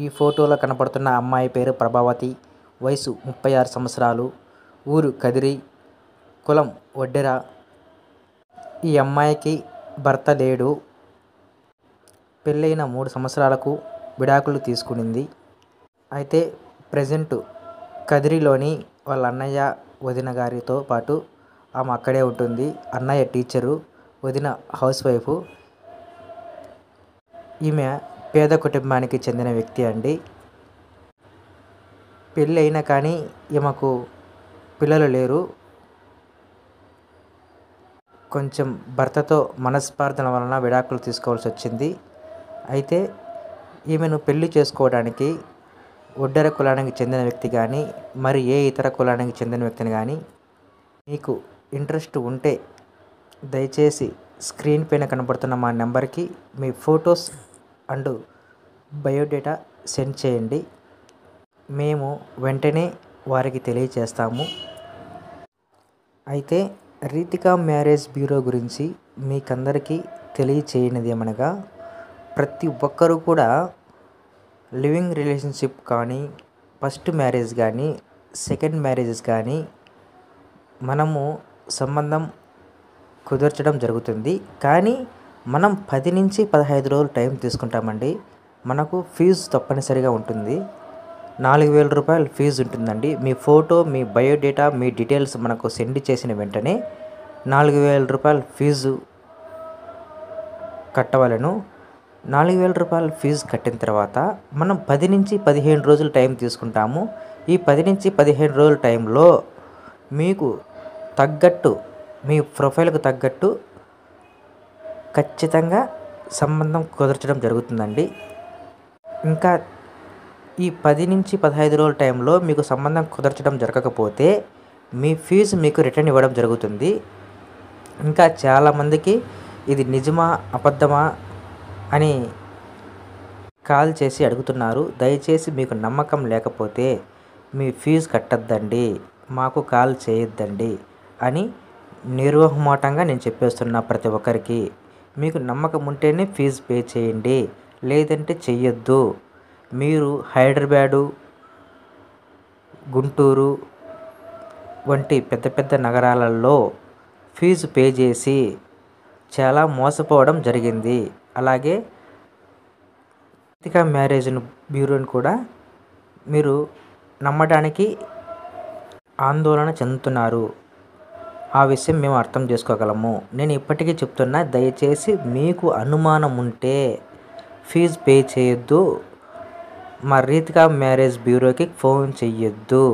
ఈ ఫోటోలో కనపడుతున్న అమ్మాయి పేరు ప్రభావతి. వయసు 36 సంవత్సరాలు. ఊరు కదిరి. కులం వడ్డెర. ఈ అమ్మాయికి భర్త లేడు. పెళ్ళైన 3 సంవత్సరాలకు విడాకులు తీసుకునింది. అయితే ప్రెజెంట్ కదిరిలోని వాళ్ళ అన్నయ్య వదిన గారితో పాటు ఆమె అక్కడే ఉంటుంది. అన్నయ్య టీచరు, వదిన హౌస్ వైఫ్. ఈమె పేద కుటుంబానికి చెందిన వ్యక్తి అండి. పెళ్ళి అయినా కానీ ఈమెకు పిల్లలు లేరు. కొంచెం భర్తతో మనస్పార్థన వలన విడాకులు తీసుకోవాల్సి వచ్చింది. అయితే ఈమెను పెళ్లి చేసుకోవడానికి ఒడ్డెర కులానికి చెందిన వ్యక్తి కానీ మరి ఏ ఇతర కులానికి చెందిన వ్యక్తిని కానీ మీకు ఇంట్రెస్ట్ ఉంటే దయచేసి స్క్రీన్ పైన కనబడుతున్న మా నెంబర్కి మీ ఫొటోస్ అండ్ బయోడేటా సెండ్ చేయండి. మేము వెంటనే వారికి తెలియచేస్తాము. అయితే రీతికా మ్యారేజ్ బ్యూరో గురించి మీకందరికీ తెలియచేయనిది ఏమనగా, ప్రతి ఒక్కరూ కూడా లివింగ్ రిలేషన్షిప్ కానీ, ఫస్ట్ మ్యారేజ్ కానీ, సెకండ్ మ్యారేజెస్ కానీ మనము సంబంధం కుదర్చడం జరుగుతుంది. కానీ మనం 10 నుంచి 15 రోజులు టైం తీసుకుంటామండి. మనకు ఫీజు తప్పనిసరిగా ఉంటుంది. 4,000 రూపాయలు ఫీజు ఉంటుందండి. మీ ఫోటో, మీ బయోడేటా, మీ డీటెయిల్స్ మనకు సెండ్ చేసిన వెంటనే 4,000 రూపాయల ఫీజు కట్టవలను. 4,000 రూపాయల ఫీజు కట్టిన తర్వాత మనం 10 నుంచి 15 రోజులు టైం తీసుకుంటాము. ఈ 10 నుంచి 15 రోజుల టైంలో మీకు తగ్గట్టు, మీ ప్రొఫైల్కి తగ్గట్టు ఖచ్చితంగా సంబంధం కుదర్చడం జరుగుతుందండి. ఇంకా ఈ 10 నుంచి 15 రోజుల టైంలో మీకు సంబంధం కుదర్చడం జరగకపోతే మీ ఫీజు మీకు రిటర్న్ ఇవ్వడం జరుగుతుంది. ఇంకా చాలామందికి ఇది నిజమా అబద్ధమా అని కాల్ చేసి అడుగుతున్నారు. దయచేసి మీకు నమ్మకం లేకపోతే మీ ఫీజు కట్టద్దండి, మాకు కాల్ చేయొద్దండి అని నిర్మోహమాటంగా నేను చెప్పేస్తున్నా ప్రతి ఒక్కరికి. మీకు నమ్మకం ఉంటేనే ఫీజు పే చేయండి, లేదంటే చెయ్యొద్దు. మీరు హైదరాబాదు, గుంటూరు వంటి పెద్ద పెద్ద నగరాలలో ఫీజు పే చేసి చాలా మోసపోవడం జరిగింది. అలాగే రీతికా మ్యారేజ్ బ్యూరోని కూడా మీరు నమ్మడానికి ఆందోళన చెందుతున్నారు. ఆ విషయం మేము అర్థం చేసుకోగలము. నేను ఇప్పటికీ చెప్తున్నా, దయచేసి మీకు అనుమానం ఉంటే ఫీజు పే చేయొద్దు, మా రీతికా మ్యారేజ్ బ్యూరోకి ఫోన్ చెయ్యొద్దు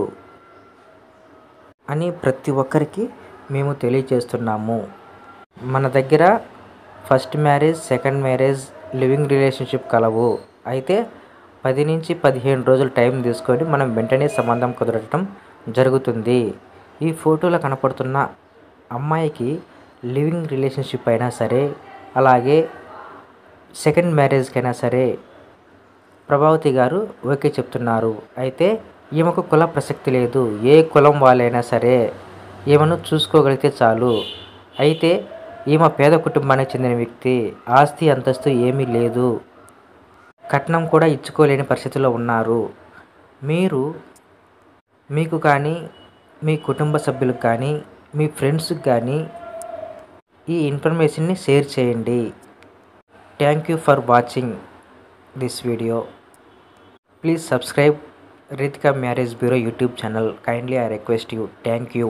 అని ప్రతి ఒక్కరికి మేము తెలియచేస్తున్నాము. మన దగ్గర first marriage, second marriage, living relationship కలవు. అయితే 10 నుంచి 15 రోజులు టైం తీసుకొని మనం వెంటనే సంబంధం కుదరటం జరుగుతుంది. ఈ ఫోటోలో కనపడుతున్న అమ్మాయికి లివింగ్ రిలేషన్షిప్ అయినా సరే, అలాగే సెకండ్ మ్యారేజ్కైనా సరే ప్రభావతి గారు ఓకే చెప్తున్నారు. అయితే ఈమెకు కుల ప్రసక్తి లేదు. ఏ కులం వాళ్ళైనా సరే ఈమెను చూసుకోగలిగితే చాలు. అయితే ఈమె పేద కుటుంబానికి చెందిన వ్యక్తి. ఆస్తి అంతస్తు ఏమీ లేదు. కట్నం కూడా ఇచ్చుకోలేని పరిస్థితిలో ఉన్నారు. మీకు కానీ, మీ కుటుంబ సభ్యులకు కానీ, మీ ఫ్రెండ్స్కి కానీ ఈ ఇన్ఫర్మేషన్ని షేర్ చేయండి. Thank you for watching this video. Please subscribe Ritika marriage bureau YouTube channel. Kindly I request you. Thank you.